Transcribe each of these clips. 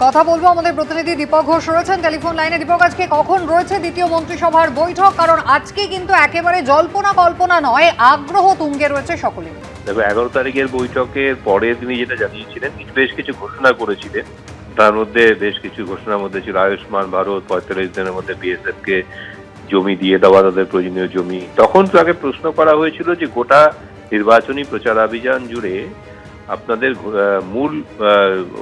কথা বলবো আমাদের প্রতিনিধি দীপক ঘোষ রয়েছেন টেলিফোন লাইনে। দীপক, আজকে কখন রয়েছে দ্বিতীয় মন্ত্রিসভার বৈঠক? কারণ আজকে কিন্তু একেবারে জল্পনা কল্পনা নয়, আগ্রহ তুঙ্গে রয়েছে সকলে। দেখো, 11 তারিখের বৈঠকের পরে তিনি যেটা জানিয়েছিলেন, বেশ কিছু ঘোষণা করেছিলেন। তার মধ্যে বেশ কিছু ঘোষণার মধ্যে ছিল আয়ুষ্মান ভারত, 45 দিনের মধ্যে বিএসএফ কে জমি দিয়ে দেওয়া, তাদের প্রয়োজনীয় জমি। তখন তাকে প্রশ্ন করা হয়েছিল যে গোটা নির্বাচনী প্রচারাভিযান জুড়ে আপনাদের মূল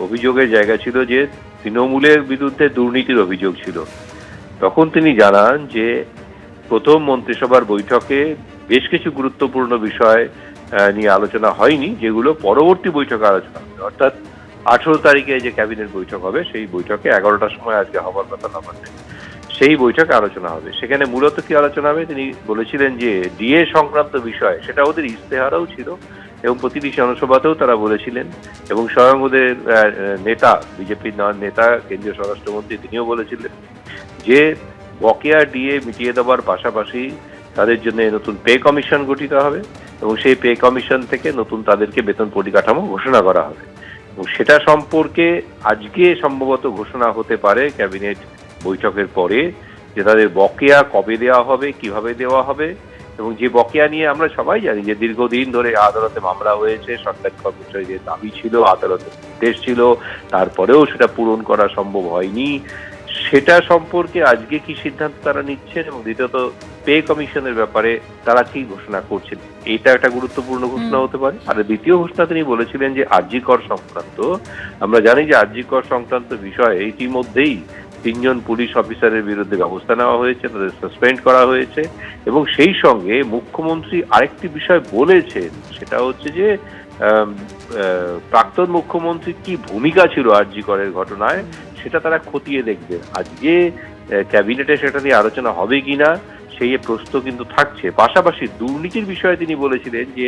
অভিযোগের জায়গা ছিল যে তৃণমূলের বিরুদ্ধে দুর্নীতির অভিযোগ ছিল। তখন তিনি জানান যে প্রথম মন্ত্রিসভার বৈঠকে বেশ কিছু গুরুত্বপূর্ণ বিষয় নিয়ে আলোচনা হয়নি, যেগুলো পরবর্তী বৈঠকে আলোচনা হবে। অর্থাৎ 18 তারিখে যে ক্যাবিনেট বৈঠক হবে, সেই বৈঠকে 11টার সময় আজকে হবার কথা নবান্নে, সেই বৈঠকে আলোচনা হবে। সেখানে মূলত কি আলোচনা হবে তিনি বলেছিলেন যে ডিএ সংক্রান্ত বিষয়, সেটা ওদের ইস্তেহারও ছিল এবং প্রতিটি জনসভাতেও তারা বলেছিলেন, এবং স্বয়ং ওদের নেতা, বিজেপির নেতা কেন্দ্রীয় স্বরাষ্ট্রমন্ত্রী, তিনিও বলেছিলেন যে বকেয়া ডিএ মিটিয়ে দেওয়ার পাশাপাশি তাদের জন্য নতুন পে কমিশন গঠিত হবে এবং সেই পে কমিশন থেকে নতুন তাদেরকে বেতন পরিকাঠামো ঘোষণা করা হবে। এবং সেটা সম্পর্কে আজকে সম্ভবত ঘোষণা হতে পারে ক্যাবিনেট বৈঠকের পরে, যে তাদের বকেয়া কবে দেওয়া হবে, কিভাবে দেওয়া হবে। এবং যে বকেয়া নিয়ে আমরা সবাই জানি যে দীর্ঘদিন ধরে আদালতে মামলা হয়েছে, সরকারি কর্মচারীদের দাবি ছিল, আদালতের নির্দেশ ছিল, তারপরেও সেটা পূরণ করা সম্ভব হয়নি। সেটা সম্পর্কে আজকে কি সিদ্ধান্ত তারা নিচ্ছেন এবং দ্বিতীয়ত পে কমিশনের ব্যাপারে তারা কি ঘোষণা করছেন, এটা একটা গুরুত্বপূর্ণ ঘোষণা হতে পারে। আর দ্বিতীয় ঘোষণা তিনি বলেছিলেন যে আরজি কর সংক্রান্ত, আমরা জানি যে আরজি কর সংক্রান্ত বিষয়ে ইতিমধ্যেই 3 জন পুলিশ অফিসারের বিরুদ্ধে ব্যবস্থা নেওয়া হয়েছে, তাদের সাসপেন্ড করা হয়েছে। এবং সেই সঙ্গে মুখ্যমন্ত্রী আরেকটি বিষয় বলেছেন, সেটা হচ্ছে যে প্রাক্তন মুখ্যমন্ত্রীর কি ভূমিকা ছিল আরজি করের ঘটনায়, সেটা তারা খতিয়ে দেখবেন। আজকে ক্যাবিনেটে সেটা নিয়ে আলোচনা হবে কিনা সেই প্রশ্ন কিন্তু থাকছে। পাশাপাশি দুর্নীতির বিষয়ে তিনি বলেছিলেন যে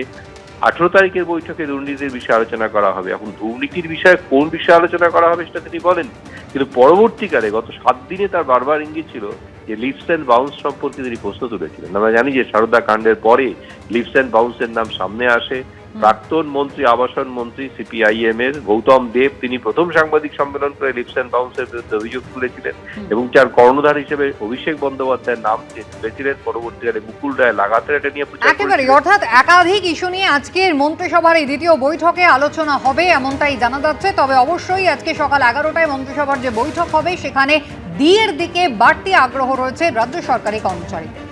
18 তারিখের বৈঠকে দুর্নীতির বিষয়ে আলোচনা করা হবে। এখন দুর্নীতির বিষয়ে কোন বিষয়ে আলোচনা করা হবে সেটা তিনি বলেন, কিন্তু পরবর্তীকালে গত 7 দিনে তার বারবার ইঙ্গিত ছিল যে লিপস অ্যান্ড বাউন্স সম্পর্কে তিনি প্রশ্ন তুলেছিলেন। আমরা জানি যে সারদা কাণ্ডের পরে লিপস অ্যান্ড বাউন্সের নাম সামনে আসে। প্রাক্তন মন্ত্রী, আবাসন মন্ত্রী সিপিআইএম এর গৌতম দেব, তিনি প্রথম সাংবাদিক সম্মেলন করে লিপস অ্যান্ড বাউন্সের বিরুদ্ধে অভিযোগ তুলেছিলেন এবং যার কর্ণধার হিসেবে অভিষেক বন্দ্যোপাধ্যায়ের নাম তুলেছিলেন। পরবর্তীকালে মুকুল রায় লাগাতার এটা নিয়ে প্রচার একেবারে, অর্থাৎ একাধিক ইস্যু নিয়ে আজকের মন্ত্রিসভার এই দ্বিতীয় বৈঠকে আলোচনা হবে এমনটাই জানা যাচ্ছে। তবে অবশ্যই আজকে সকাল 11টায় মন্ত্রিসভার যে বৈঠক হবে, সেখানে ডিএর দিকে বাড়তি আগ্রহ রয়েছে রাজ্য সরকারি কর্মচারীদের।